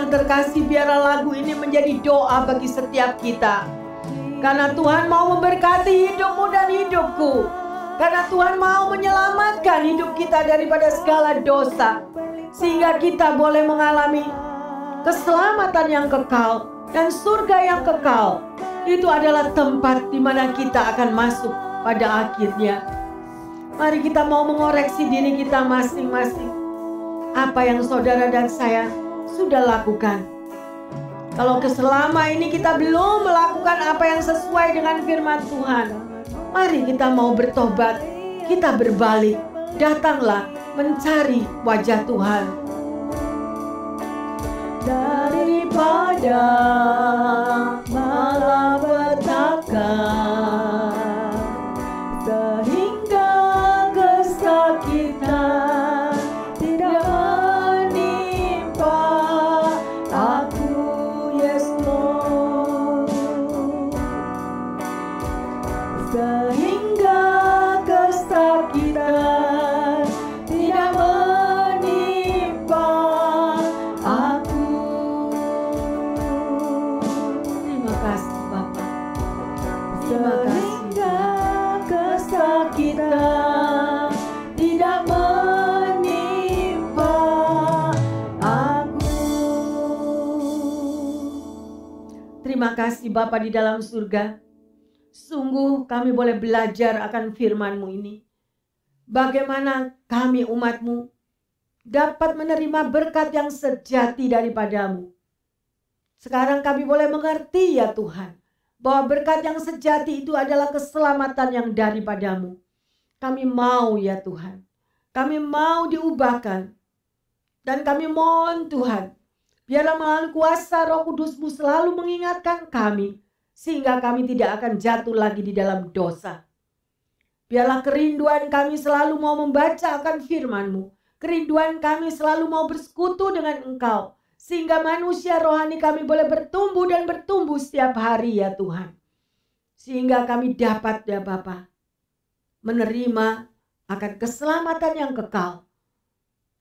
Terkasih, biarlah lagu ini menjadi doa bagi setiap kita. Karena Tuhan mau memberkati hidupmu dan hidupku. Karena Tuhan mau menyelamatkan hidup kita daripada segala dosa. Sehingga kita boleh mengalami keselamatan yang kekal dan surga yang kekal. Itu adalah tempat di mana kita akan masuk pada akhirnya. Mari kita mau mengoreksi diri kita masing-masing. Apa yang saudara dan saya sudah lakukan. Kalau selama ini kita belum melakukan apa yang sesuai dengan firman Tuhan, mari kita mau bertobat, kita berbalik, datanglah mencari wajah Tuhan. Daripada malapetaka sehingga kesakitan tidak sehingga kesakitan tidak menimpa aku. Terima kasih Bapa di dalam surga. Sungguh kami boleh belajar akan firman-Mu ini. Bagaimana kami umat-Mu dapat menerima berkat yang sejati daripada-Mu. Sekarang kami boleh mengerti ya Tuhan, bahwa berkat yang sejati itu adalah keselamatan yang daripada-Mu. Kami mau ya Tuhan, kami mau diubahkan. Dan kami mohon Tuhan, biarlah melalui kuasa Roh Kudus-Mu selalu mengingatkan kami, sehingga kami tidak akan jatuh lagi di dalam dosa. Biarlah kerinduan kami selalu mau membaca akan firman-Mu. Kerinduan kami selalu mau bersekutu dengan Engkau. Sehingga manusia rohani kami boleh bertumbuh dan bertumbuh setiap hari ya Tuhan. Sehingga kami dapat ya Bapa menerima akan keselamatan yang kekal.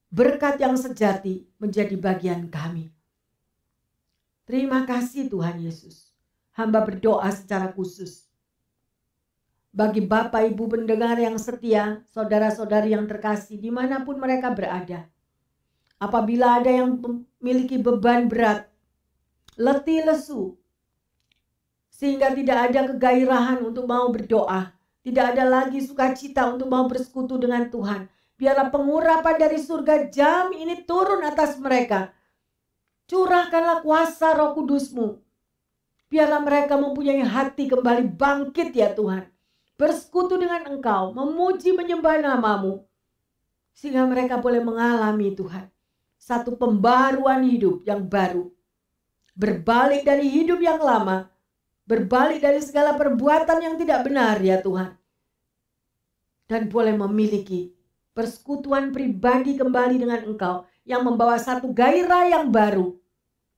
Berkat yang sejati menjadi bagian kami. Terima kasih Tuhan Yesus. Hamba berdoa secara khusus bagi Bapak Ibu pendengar yang setia, saudara-saudari yang terkasih dimanapun mereka berada. Apabila ada yang memiliki beban berat, letih lesu, sehingga tidak ada kegairahan untuk mau berdoa, tidak ada lagi sukacita untuk mau bersekutu dengan Tuhan, biarlah pengurapan dari surga jam ini turun atas mereka. Curahkanlah kuasa Roh Kudus-Mu. Biarlah mereka mempunyai hati kembali bangkit ya Tuhan. Bersekutu dengan Engkau, memuji menyembah nama-Mu. Sehingga mereka boleh mengalami Tuhan satu pembaruan hidup yang baru. Berbalik dari hidup yang lama. Berbalik dari segala perbuatan yang tidak benar ya Tuhan. Dan boleh memiliki persekutuan pribadi kembali dengan Engkau yang membawa satu gairah yang baru.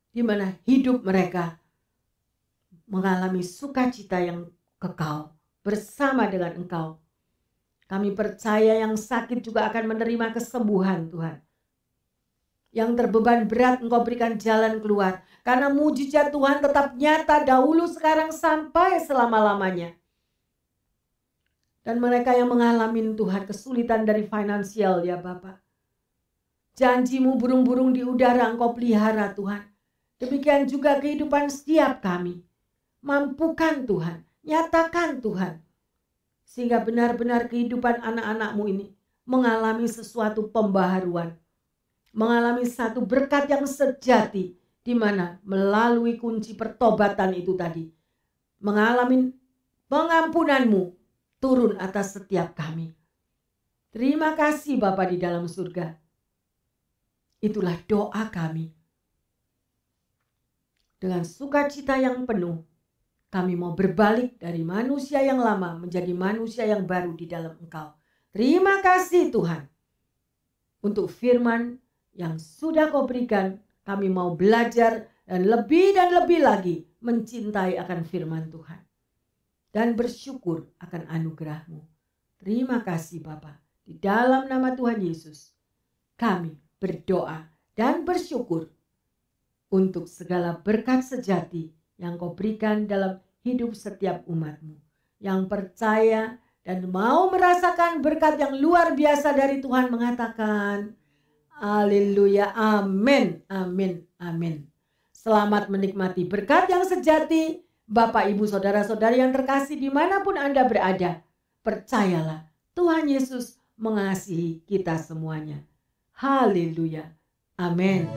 Di mana hidup mereka mengalami sukacita yang kekal bersama dengan Engkau. Kami percaya yang sakit juga akan menerima kesembuhan Tuhan. Yang terbeban berat Engkau berikan jalan keluar. Karena mujizat Tuhan tetap nyata dahulu, sekarang, sampai selama-lamanya. Dan mereka yang mengalami Tuhan kesulitan dari finansial ya Bapak. Janji-Mu burung-burung di udara Engkau pelihara Tuhan. Demikian juga kehidupan setiap kami. Mampukan Tuhan, nyatakan Tuhan. Sehingga benar-benar kehidupan anak-anak-Mu ini mengalami sesuatu pembaharuan. Mengalami satu berkat yang sejati. Di mana melalui kunci pertobatan itu tadi. Mengalami pengampunan-Mu turun atas setiap kami. Terima kasih Bapa di dalam surga. Itulah doa kami. Dengan sukacita yang penuh, kami mau berbalik dari manusia yang lama menjadi manusia yang baru di dalam Engkau. Terima kasih Tuhan. Untuk firman yang sudah Kau berikan, kami mau belajar dan lebih lagi mencintai akan firman Tuhan. Dan bersyukur akan anugerah-Mu. Terima kasih Bapa. Di dalam nama Tuhan Yesus, kami berdoa dan bersyukur untuk segala berkat sejati yang Kau berikan dalam hidup setiap umat-Mu. Yang percaya dan mau merasakan berkat yang luar biasa dari Tuhan mengatakan, haleluya, amin, amin, amin. Selamat menikmati berkat yang sejati. Bapak, Ibu, Saudara-saudari yang terkasih dimanapun Anda berada. Percayalah, Tuhan Yesus mengasihi kita semuanya. Haleluya, amin.